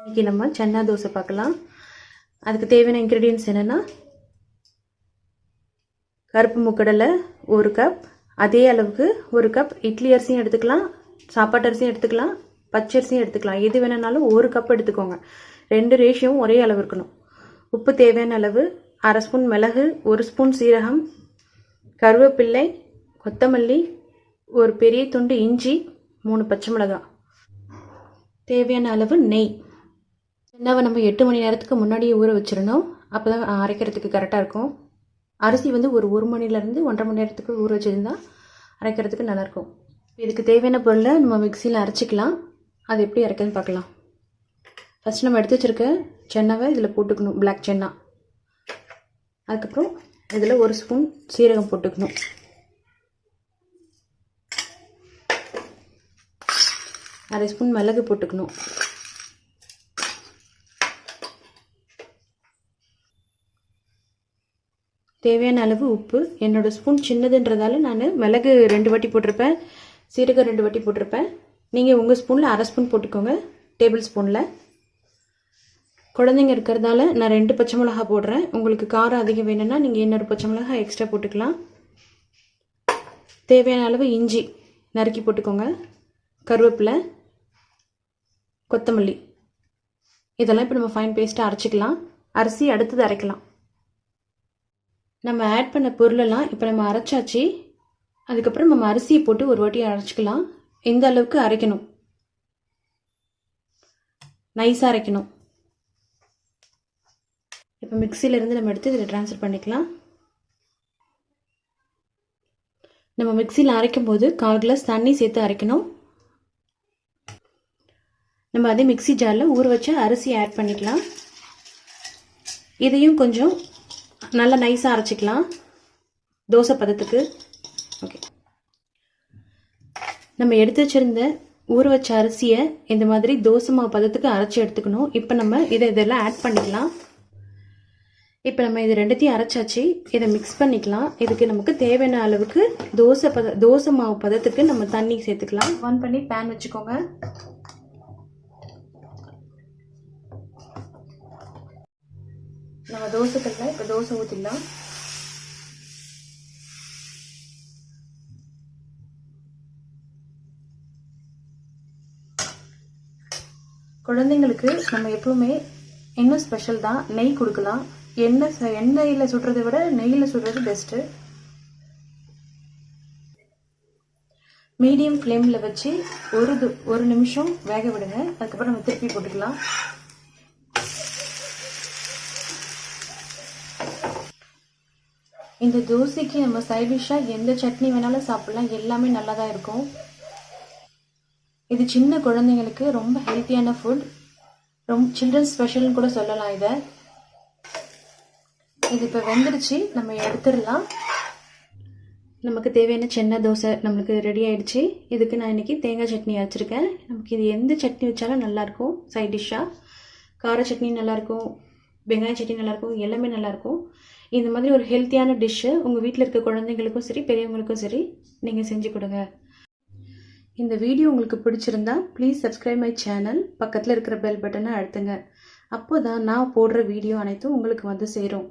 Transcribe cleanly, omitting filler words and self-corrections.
இன்றைக்கி நம்ம சன்னா தோசை பார்க்கலாம். அதுக்கு தேவையான இன்க்ரீடியன்ட்ஸ் என்னென்னா, கருப்பு முக்கடலை 1 கப், அதே அளவுக்கு 1 கப் இட்லி அரிசியும் எடுத்துக்கலாம், சாப்பாட்டு அரிசியும் எடுத்துக்கலாம், பச்சரிசியும் எடுத்துக்கலாம். எது வேணுனாலும் 1 கப் எடுத்துக்கோங்க. 2 ரேஷியோவும் ஒரே அளவு இருக்கணும். உப்பு தேவையான அளவு, 1/2 ஸ்பூன் மிளகு, 1 ஸ்பூன் சீரகம், கருவேப்பிள்ளை, கொத்தமல்லி, ஒரு பெரிய துண்டு இஞ்சி, 3 பச்சை மிளகாய், தேவையான அளவு நெய். சன்னாவை நம்ம 8 மணி நேரத்துக்கு முன்னாடியே ஊற வச்சிடணும். அப்போ தான் அரைக்கிறதுக்கு கரெக்டாக இருக்கும். அரிசி வந்து ஒரு 1 மணிலேருந்து 1.5 மணி நேரத்துக்கு ஊற வச்சுருந்தா அரைக்கிறதுக்கு நல்லாயிருக்கும். இதுக்கு தேவையான பொருளை நம்ம மிக்சியில் அரைச்சிக்கலாம். அது எப்படி அரைக்கிறதுன்னு பார்க்கலாம். ஃபஸ்ட் நம்ம எடுத்து வச்சுருக்க சன்னாவை இதில் போட்டுக்கணும், பிளாக் சன்னா. அதுக்கப்புறம் இதில் 1 ஸ்பூன் சீரகம் போட்டுக்கணும். அரை ஸ்பூன் மிளகு போட்டுக்கணும். தேவையான அளவு உப்பு. என்னோடய ஸ்பூன் சின்னதுன்றதால நான் மிளகு 2 வாட்டி போட்டிருப்பேன், சீரகம் 2 வாட்டி போட்டிருப்பேன். நீங்கள் உங்கள் ஸ்பூனில் 1/2 ஸ்பூன் போட்டுக்கோங்க, டேபிள் ஸ்பூனில். குழந்தைங்க இருக்கிறதால நான் 2 பச்சை மிளகா போடுறேன். உங்களுக்கு காரம் அதிகம் வேணும்னா நீங்கள் இன்னொரு பச்சை மிளகா எக்ஸ்ட்ரா போட்டுக்கலாம். தேவையான அளவு இஞ்சி நறுக்கி போட்டுக்கோங்க, கருவேப்பிலை, கொத்தமல்லி, இதெல்லாம் இப்போ நம்ம ஃபைன் பேஸ்ட்டாக அரைச்சிக்கலாம். அரிசி அடுத்தது அரைக்கலாம். நம்ம ஆட் பண்ண பொருளெல்லாம் இப்போ நம்ம அரைச்சாச்சு. அதுக்கப்புறம் நம்ம அரிசியை போட்டு ஒரு வாட்டி அரைச்சிக்கலாம். இந்த அளவுக்கு அரைக்கணும், நைஸாக அரைக்கணும். இப்போ மிக்சியிலேருந்து நம்ம எடுத்து இதில் ட்ரான்ஸ்ஃபர் பண்ணிக்கலாம். நம்ம மிக்சியில் அரைக்கும் போது 1/4 கிளாஸ் தண்ணி சேர்த்து அரைக்கணும். நம்ம அதே மிக்சி ஜாரில் ஊற வச்ச அரிசியை ஆட் பண்ணிக்கலாம். இதையும் கொஞ்சம் நல்லா நைஸாக அரைச்சிக்கலாம் தோசை பதத்துக்கு. ஓகே, நம்ம எடுத்து வச்சுருந்த ஊற வச்ச அரிசியை இந்த மாதிரி தோசை மாவு பதத்துக்கு அரைச்சி எடுத்துக்கணும். இப்போ நம்ம இதெல்லாம் ஆட் பண்ணிக்கலாம். இப்போ நம்ம இது ரெண்டுத்தையும் அரைச்சாச்சு. இதை மிக்ஸ் பண்ணிக்கலாம். இதுக்கு நமக்கு தேவையான அளவுக்கு தோசை மாவு பதத்துக்கு நம்ம தண்ணி சேர்த்துக்கலாம். ஆன் பண்ணி பேன் வச்சுக்கோங்க. நம்ம தோசைக்கல்ல இப்போ தோசை ஊற்றிடலாம். குழந்தைங்களுக்கு நம்ம எப்பவுமே இன்னும் ஸ்பெஷல் தான் நெய் கொடுக்கலாம். எண்ணெயில் சுடுறதை விட நெய்யில் சுடுறது பெஸ்ட்டு. மீடியம் ஃப்ளேமில் வச்சு ஒரு நிமிஷம் வேக விடுங்க. அதுக்கப்புறம் நம்ம திருப்பி போட்டுக்கலாம். இந்த தோசைக்கு நம்ம சைட் டிஷ்ஷாக எந்த சட்னி வேணாலும் சாப்பிடலாம், எல்லாமே நல்லா தான் இருக்கும். இது சின்ன குழந்தைங்களுக்கு ரொம்ப ஹெல்த்தியான ஃபுட், ரொம்ப சில்ட்ரன்ஸ் ஸ்பெஷல்னு கூட சொல்லலாம். இது இப்போ வெந்துடுச்சு, நம்ம எடுத்துடலாம். நமக்கு தேவையான சன்னா தோசை நம்மளுக்கு ரெடி ஆகிடுச்சு. இதுக்கு நான் இன்றைக்கி தேங்காய் சட்னி அரைச்சிருக்கேன். நமக்கு இது எந்த சட்னி வச்சாலும் நல்லாயிருக்கும். சைட் டிஷ்ஷாக கார சட்னி நல்லாயிருக்கும், வெங்காய சட்னி நல்லாயிருக்கும், எல்லாமே நல்லாயிருக்கும். இந்த மாதிரி ஒரு ஹெல்த்தியான டிஷ்ஷு உங்கள் வீட்டில் இருக்க குழந்தைங்களுக்கும் சரி, பெரியவங்களுக்கும் சரி நீங்கள் செஞ்சு கொடுங்க. இந்த வீடியோ உங்களுக்கு பிடிச்சிருந்தா ப்ளீஸ் சப்ஸ்கிரைப் மை சேனல். பக்கத்தில் இருக்கிற பெல் பட்டனை அழுத்துங்க. அப்போ தான் நான் போடுற வீடியோ அனைத்தும் உங்களுக்கு வந்து சேரும்.